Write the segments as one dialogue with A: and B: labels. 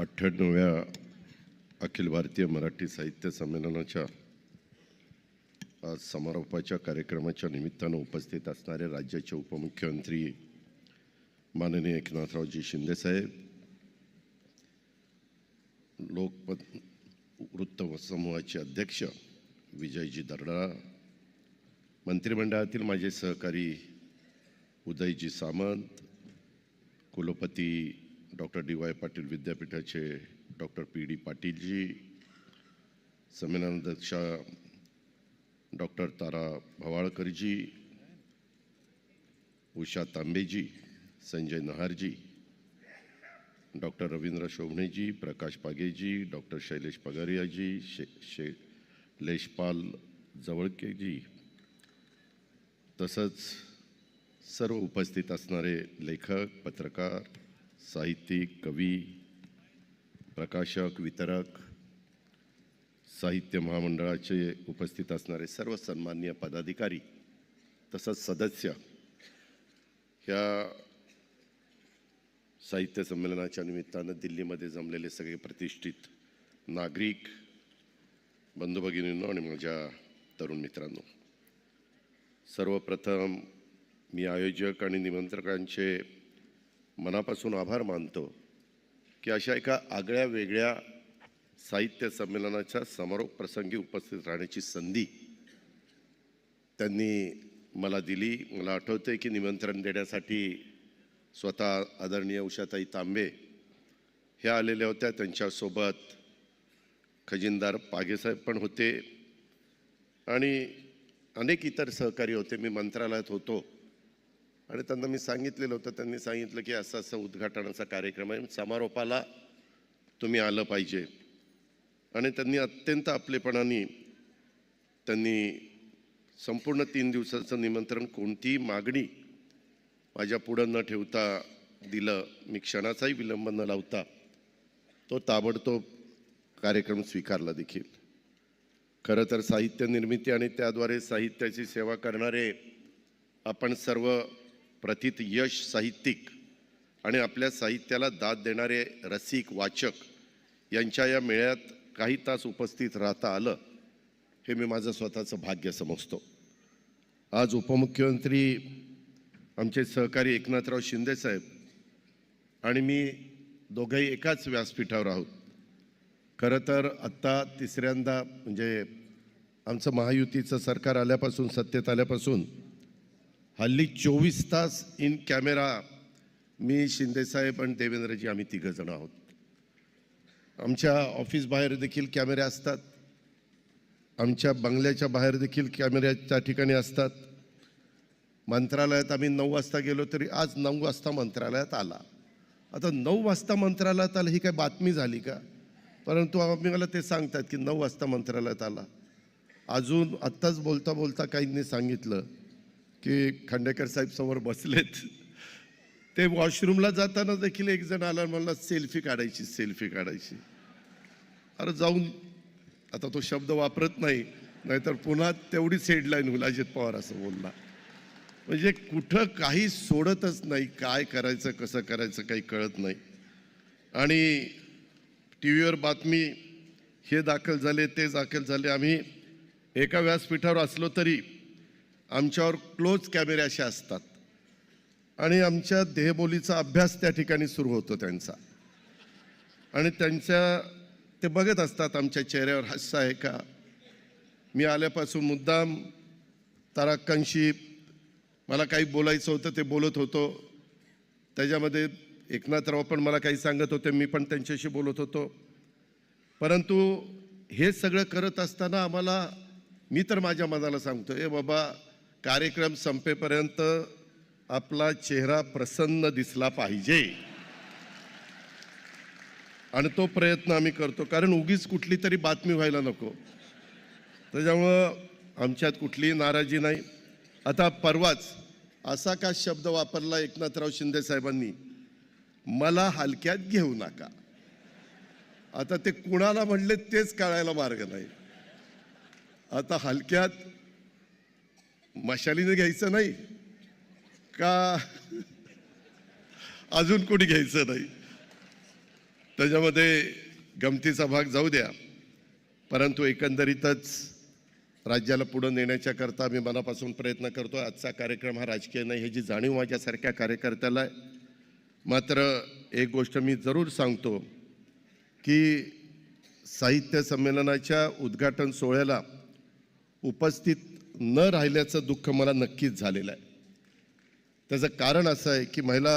A: 98व्या अखिल भारतीय मराठी साहित्य संमेलनाच्या आज समारोपाच्या कार्यक्रमाच्या निमित्तानं उपस्थित असणारे राज्याचे उपमुख्यमंत्री माननीय एकनाथरावजी शिंदे साहेब, लोकमत वृत्त समूहाचे अध्यक्ष विजयजी दर्डा, मंत्रिमंडळातील माझे सहकारी उदयजी सामंत, कुलपती डॉक्टर डी.वाय. पाटील विद्यापीठाचे डॉक्टर पी.डी. पाटीलजी, संमेलनाध्यक्षा डॉक्टर तारा भवाळकरजी, उषा तांबेजी, संजय नहारजी, डॉक्टर रवींद्र शोभणेजी, प्रकाश पागेजी, डॉक्टर शैलेश पगारियाजी, लेशपाल जवळकेजी, तसंच सर्व उपस्थित असणारे लेखक, पत्रकार, साहित्यिक, कवी, प्रकाशक, वितरक, साहित्य महामंडळाचे उपस्थित असणारे सर्व सन्माननीय पदाधिकारी तसंच सदस्य, ह्या साहित्य संमेलनाच्या निमित्तानं दिल्लीमध्ये जमलेले सगळे प्रतिष्ठित नागरिक, बंधू भगिनींनो आणि माझ्या तरुण मित्रांनो, सर्वप्रथम मी आयोजक आणि निमंत्रकांचे मनापासून आभार मानतो की अशा एका आगळ्या वेगळ्या साहित्य संमेलनाच्या समारोप प्रसंगी उपस्थित राहण्याची संधी त्यांनी मला दिली. मला आठवतंय की निमंत्रण देण्यासाठी स्वतः आदरणीय उषाताई तांबे ह्या आलेल्या होत्या. त्यांच्यासोबत खजिनदार पागेसाहेब पण होते आणि अनेक इतर सहकारी होते. मी मंत्रालयात होतो आणि त्यांना मी सांगितलेलं होतं. त्यांनी सांगितलं की असं असं उद्घाटनाचा कार्यक्रम आहे, समारोपाला तुम्ही आलं पाहिजे. आणि त्यांनी अत्यंत आपलेपणाने त्यांनी संपूर्ण 3 दिवसाचं निमंत्रण कोणतीही मागणी माझ्या पुढं न ठेवता दिलं. मी क्षणाचाही विलंब न लावता तो ताबडतोब कार्यक्रम स्वीकारला देखील. खरं तर साहित्य निर्मिती आणि त्याद्वारे साहित्याची सेवा करणारे आपण सर्व प्रथित यश साहित्यिक आणि आपल्या साहित्याला दाद देणारे रसिक वाचक यांच्या या मेळ्यात काही तास उपस्थित राहता आलं हे मी माझं स्वतःचं भाग्य समजतो. आज उपमुख्यमंत्री आमचे सहकारी एकनाथराव शिंदे साहेब आणि मी दोघंही एकाच व्यासपीठावर आहोत. खरं तर आत्ता तिसऱ्यांदा म्हणजे आमचं महायुतीचं सरकार आल्यापासून, सत्तेत आल्यापासून हल्ली 24 तास इन कॅमेरा मी, शिंदेसाहेब आणि देवेंद्रजी आम्ही तिघंजण आहोत. आमच्या ऑफिस बाहेर देखील कॅमेरे असतात, आमच्या बंगल्याच्या बाहेर देखील कॅमेरे त्या ठिकाणी असतात. मंत्रालयात आम्ही 9 वाजता गेलो तरी आज 9 वाजता मंत्रालयात आला. आता 9 वाजता मंत्रालयात आलं ही काय बातमी झाली का? परंतु आम्ही मला ते सांगतात की 9 वाजता मंत्रालयात आला. अजून आत्ताच बोलता बोलता काहींनी सांगितलं की खांडेकर साहेब समोर बसलेत. ते वॉशरूमला जाताना देखील एक जण आला, मला सेल्फी काढायची. अरे जाऊन, आता तो शब्द वापरत नाही, नाहीतर पुन्हा तेवढीच हेडलाईन होईल, अजित पवार असं बोलला. म्हणजे कुठं काही सोडतच नाही, काय करायचं कसं करायचं काही कळत नाही. आणि टी व्हीवर बातमी हे दाखल झाले ते दाखल झाले. आम्ही एका व्यासपीठावर असलो तरी आमच्यावर क्लोज कॅमेरे असे असतात आणि आमच्या देहबोलीचा अभ्यास त्या ठिकाणी सुरू होतो त्यांचा. आणि ते बघत असतात आमच्या चेहऱ्यावर हास्य आहे का. मी आल्यापासून मुद्दाम ताराक्कांशी मला काही बोलायचं होतं ते बोलत होतो. त्याच्यामध्ये एकनाथराव पण मला काही सांगत होते, मी पण त्यांच्याशी बोलत होतो. परंतु हे सगळं करत असताना आम्हाला, मी तर माझ्या मनाला सांगतो, ए बाबा, कार्यक्रम संपेपर्यंत आपला चेहरा प्रसन्न दिसला पाहिजे आणि तो प्रयत्न आम्ही करतो. कारण उगीच कुठली तरी बातमी व्हायला नको. त्याच्यामुळं आमच्यात कुठलीही नाराजी नाही. आता परवाच असा का शब्द वापरला एकनाथराव शिंदे साहेबांनी, मला हलक्यात घेऊ नका. आता ते कुणाला म्हणले तेच कळायला मार्ग नाही. आता हलक्यात मशालीने घ्यायचं नाही का अजून कोणी घ्यायचं नाही. त्याच्यामध्ये गमतीचा भाग जाऊ द्या, परंतु एकंदरीतच राज्याला पुढे नेण्याच्या करता मी मनापासून प्रयत्न करतो. आजचा कार्यक्रम हा राजकीय नाही, ह्याची जाणीव माझ्यासारख्या कार्यकर्त्याला आहे. मात्र एक गोष्ट मी जरूर सांगतो की साहित्य संमेलनाच्या उद्घाटन सोहळ्याला उपस्थित न राहिल्याचं दुःख मला नक्कीच झालेलं आहे. त्याचं कारण असं आहे की महिला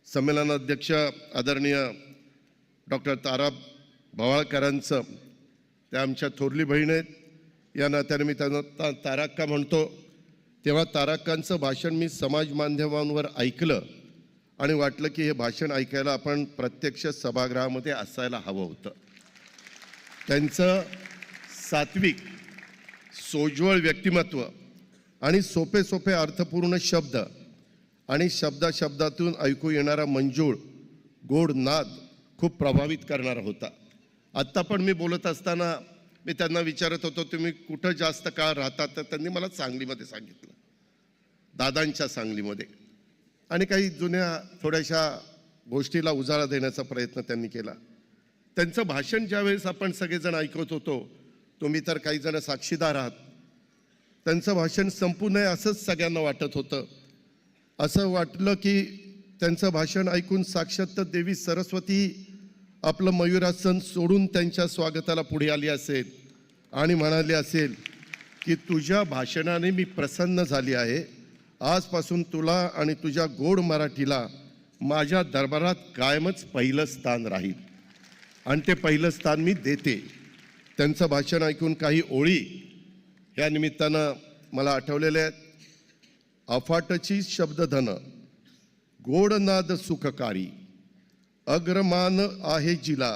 A: संमेलनाध्यक्ष आदरणीय डॉक्टर तारा भवाळकरांचं, त्या आमच्या थोरली बहीण आहेत, या नात्याने मी त्यांना ताराक्का म्हणतो. तेव्हा ताराक्कांचं भाषण मी समाज माध्यमांवर ऐकलं आणि वाटलं की हे भाषण ऐकायला आपण प्रत्यक्ष सभागृहामध्ये असायला हवं होतं. त्यांचं सात्विक सोज्वळ व्यक्तिमत्व आणि सोपे सोपे अर्थपूर्ण शब्द आणि शब्दातून ऐकू येणारा मंजूळ गोड नाद खूप प्रभावित करणारा होता. आत्ता पण मी बोलत असताना मी त्यांना विचारत होतो, तुम्ही कुठं जास्त काळ राहतात? तर त्यांनी मला सांगलीमध्ये सांगितलं, दादांच्या सांगलीमध्ये. आणि काही जुन्या थोड्याशा गोष्टीला उजाळा देण्याचा प्रयत्न त्यांनी केला. त्यांचं भाषण ज्यावेळेस आपण सगळेजण ऐकत होतो, तुम्ही तर काही जण साक्षीदार आहात, त्यांचं भाषण संपू नये असंच सगळ्यांना वाटत होतं. असं वाटलं की त्यांचं भाषण ऐकून साक्षात देवी सरस्वती आपलं मयूरासन सोडून त्यांच्या स्वागताला पुढे आली असेल आणि म्हणाली असेल की तुझ्या भाषणाने मी प्रसन्न झाली आहे. आजपासून तुला आणि तुझ्या गोड मराठीला माझ्या दरबारात कायमच पहिलं स्थान राहील आणि ते पहिलं स्थान मी देते. त्यांचं भाषण ऐकून काही ओळी या निमित्तानं मला आठवलेल्या आहेत. अफाटची शब्दधन, गोडनाद सुखकारी, अग्रमान आहे जिला,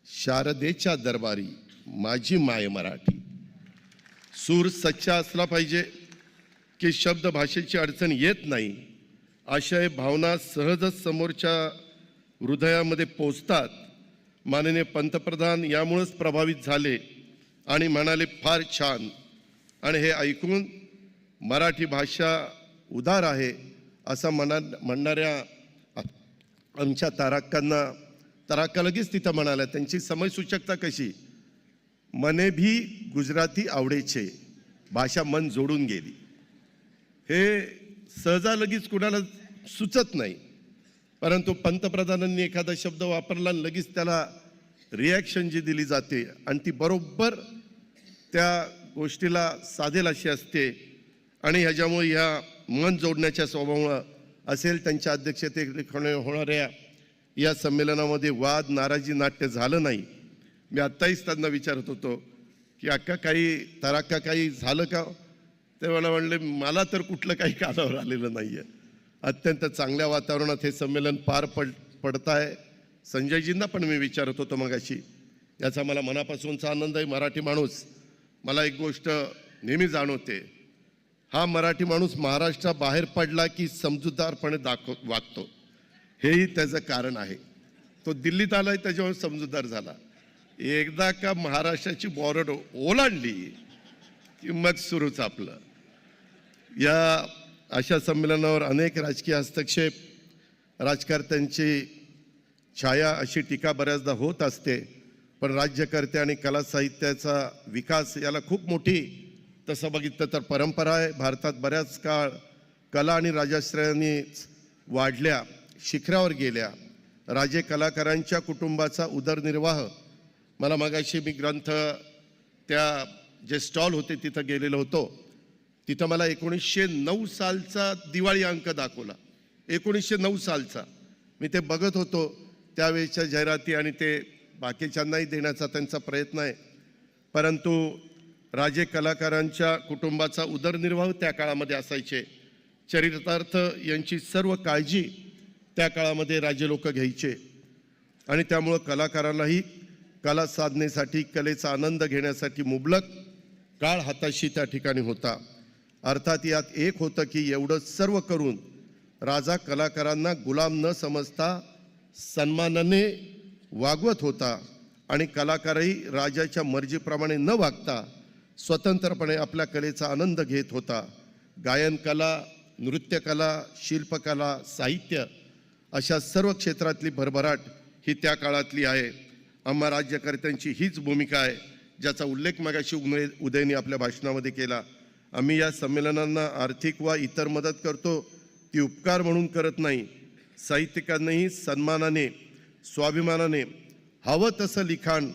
A: शारदेच्या दरबारी माझी माय मराठी. सूर सच्चा असला पाहिजे की शब्द भाषेची अडचण येत नाही, आशय भावना सहजच समोरच्या हृदयामध्ये पोचतात. माननीय पंतप्रधान यामुळेच प्रभावित झाले आणि म्हणाले फार छान. आणि हे ऐकून मराठी भाषा उदार आहे असं म्हणणाऱ्या आमच्या ताराक्का लगेच तिथं म्हणाल्या. त्यांची समयसूचकता कशी, मने भी गुजराती आवडेचे, भाषा मन जोडून गेली. हे सहजा लगेच कुणाला सुचत नाही, परंतु पंतप्रधानांनी एखादा शब्द वापरला आणि लगेच त्याला रिॲक्शन जी दिली जाते आणि ती बरोबर त्या गोष्टीला साधेल अशी असते. आणि ह्याच्यामुळे ह्या मन जोडण्याच्या स्वभावामुळं असेल त्यांच्या अध्यक्षतेखाली होणाऱ्या या संमेलनामध्ये वाद नाराजी नाट्य झालं नाही. मी आत्ताहीच त्यांना विचारत होतो की अक्का ताराक्का काही झालं का? ते मला म्हणले मला तर कुठलं काही कानावर आलेलं नाही आहे. अत्यंत चांगल्या वातावरणात हे संमेलन पार पडत आहे. संजयजींना पण मी विचारत होतो मगाशी, याचा मला मनापासूनचा आनंद आहे. मराठी माणूस, मला एक गोष्ट नेहमी जाणवते, हा मराठी माणूस महाराष्ट्राबाहेर पडला की समजूतदारपणे वागतो. हेही त्याचं कारण आहे. तो दिल्लीत आलाय त्याच्यावर समजूतदार झाला. एकदा का महाराष्ट्राची बॉर्डर ओलांडली की मग सुरूच आपलं. या अशा संमेलनावर अनेक राजकीय हस्तक्षेप, राजकारत्यांची छाया अशी टीका बऱ्याचदा होत असते. पण राज्यकर्ते आणि कला साहित्याचा विकास याला खूप मोठी तसं बघितलं तर परंपरा आहे. भारतात बऱ्याच काळ कला आणि राजाश्रयांनी वाढल्या, शिखरावर गेल्या. राजे कलाकारांच्या कुटुंबाचा उदरनिर्वाह, मला मगाशी मी ग्रंथ त्या जे स्टॉल होते तिथं गेलेलो होतो, तिथं मला 1909 सालचा दिवाळी अंक दाखवला. 1909 सालचा मी ते बघत होतो. त्यावेळेच्या जाहिराती आणि ते बाकीच्यांनाही देण्याचा त्यांचा प्रयत्न आहे. परंतु राजे कलाकारांच्या कुटुंबाचा उदरनिर्वाह त्या काळामध्ये असायचे. चरितार्थ यांची सर्व काळजी त्या काळामध्ये राजे लोक घ्यायचे आणि त्यामुळं कलाकारांनाही कला साधनेसाठी, कलेचा आनंद घेण्यासाठी मुबलक काळ हाताशी त्या ठिकाणी होता. अर्थात यात एक होतं की एवढं सर्व करून राजा कलाकारांना गुलाम न समजता सन्मानाने वागवत होता आणि कलाकारही राजाच्या मर्जीप्रमाणे न वागता स्वतंत्रपणे आपल्या कलेचा आनंद घेत होता. गायन कला, नृत्यकला, शिल्पकला, साहित्य अशा सर्व क्षेत्रातली भरभराट ही त्या काळातली आहे. आम्हा राज्यकर्त्यांची हीच भूमिका आहे, ज्याचा उल्लेख मगाशी उदयने आपल्या भाषणामध्ये केला. आम्ही या संमेलनांना आर्थिक वा इतर मदत करतो ती उपकार म्हणून करत नाही. साहित्यिकांनीही सन्मानाने, स्वाभिमानाने हवं तसं लिखाण,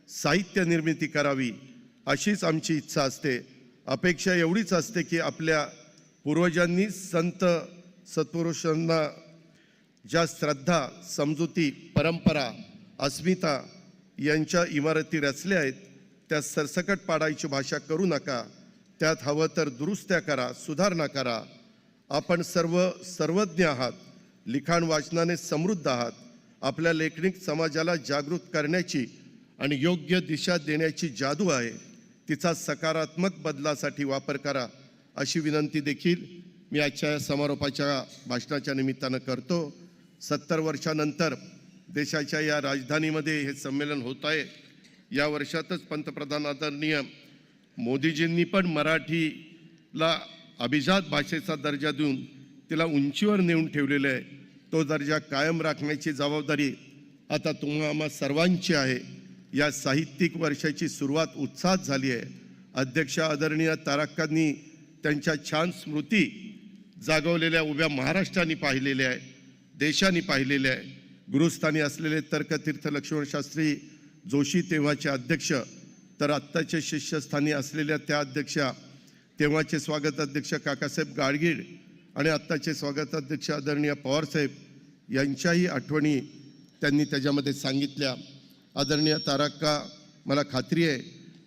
A: साहित्य निर्मिती करावी अशीच आमची इच्छा असते. अपेक्षा एवढीच असते की आपल्या पूर्वजांनी संत सत्पुरुषांना ज्या श्रद्धा, समजुती, परंपरा, अस्मिता यांच्या इमारती रचल्या आहेत त्या सरसकट पाडायची भाषा करू नका. त्यात हवं तर दुरुस्त्या करा, सुधारणा करा. आपण सर्वज्ञ आहात, लिखाण वाचनाने समृद्ध आहात. आपल्या लेखनिक समाजाला जागृत करण्याची आणि योग्य दिशा देण्याची जादू आहे. तिचा सकारात्मक बदलासाठी वापर करा अशी विनंती देखील मी आजच्या समारोपाच्या भाषणाच्या निमित्तानं करतो. 70 वर्षानंतर देशाच्या या राजधानीमध्ये हे संमेलन होत आहे. या वर्षातच पंतप्रधान आदरणीय मोदीजींनी पण मराठीला अभिजात भाषेचा दर्जा देऊन तिला उंचीवर नेऊन ठेवलेला आहे. तो दर्जा कायम राखण्याची जबाबदारी आता आम्हा सर्वांची आहे. या साहित्यिक वर्षाची सुरुवात उत्साहात झाली आहे. अध्यक्ष आदरणीय तारक्कांनी त्यांच्या छान स्मृती जागवलेल्या उभ्या महाराष्ट्राने पाहिलेल्या आहे, देशाने पाहिलेल्या आहे. गुरुस्थानी असलेले तर्कतीर्थ लक्ष्मणशास्त्री जोशी तेव्हाचे अध्यक्ष, तर आत्ताचे शिष्यस्थानी असलेल्या त्या अध्यक्षा, तेव्हाचे स्वागत अध्यक्ष काकासाहेब गाडगीळ आणि आत्ताचे स्वागत अध्यक्ष आदरणीय पवारसाहेब यांच्याही आठवणी त्यांनी त्याच्यामध्ये सांगितल्या. आदरणीय तारक्का, मला खात्री आहे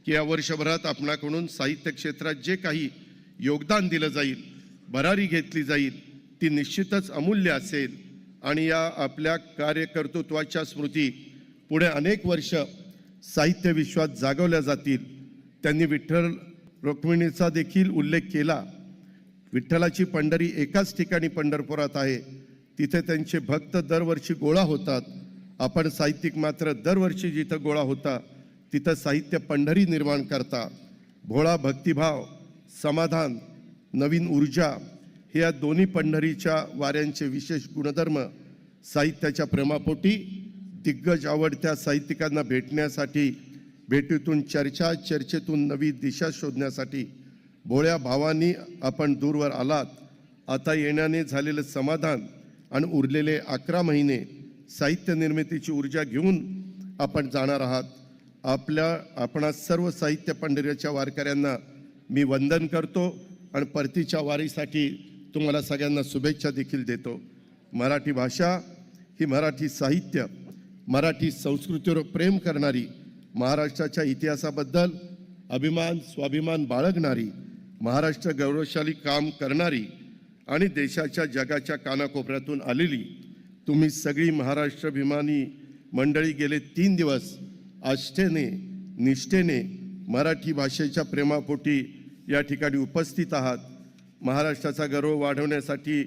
A: की या वर्षभरात आपणाकडून साहित्य क्षेत्रात जे काही योगदान दिलं जाईल, भरारी घेतली जाईल, ती निश्चितच अमूल्य असेल. आणि या आपल्या कार्यकर्तृत्वाच्या स्मृती पुढे अनेक वर्ष साहित्य विश्वात जागवल्या जातील. त्यांनी विठ्ठल रुक्मिणीचा देखील उल्लेख केला. विठ्ठलाची पंढरी एकाच ठिकाणी पंढरपुरात आहे. तिथे त्यांचे भक्त दरवर्षी गोळा होतात. आपण साहित्यिक मात्र दरवर्षी जिथं गोळा होता तिथं साहित्य पंढरी निर्माण करता. भोळा भक्तिभाव, समाधान, नवीन ऊर्जा हे या दोन्ही पंढरीच्या वाऱ्यांचे विशेष गुणधर्म साहित्याच्या प्रेमापोटी दिग्गज आवडत्या साहित्यिकांना भेटण्यासाठी, भेटीतून चर्चा, चर्चेतून नवी दिशा शोधण्यासाठी भोळ्या भावांनी आपण दूरवर आलात. आता येण्याने झालेलं समाधान आणि उरलेले 11 महिने साहित्य निर्मितीची ऊर्जा घेऊन आपण जाणार आहात. आपणा सर्व साहित्य पंढरीच्या वारकऱ्यांना मी वंदन करतो आणि परतीच्या वारीसाठी तुम्हाला सगळ्यांना शुभेच्छा देखील देतो. मराठी भाषा ही मराठी साहित्य, मराठी संस्कृतीवर प्रेम करणारी, महाराष्ट्राच्या इतिहासाबद्दल अभिमान, स्वाभिमान बाळगणारी, महाराष्ट्र गौरवशाली काम करणारी आणि देशाच्या जगाच्या कानाकोपऱ्यातून आलेली तुम्ही सगळी महाराष्ट्राभिमानी मंडळी गेले 3 दिवस आस्थेने, निष्ठेने मराठी भाषेच्या प्रेमापोटी या ठिकाणी उपस्थित आहात. महाराष्ट्राचा गौरव वाढवण्यासाठी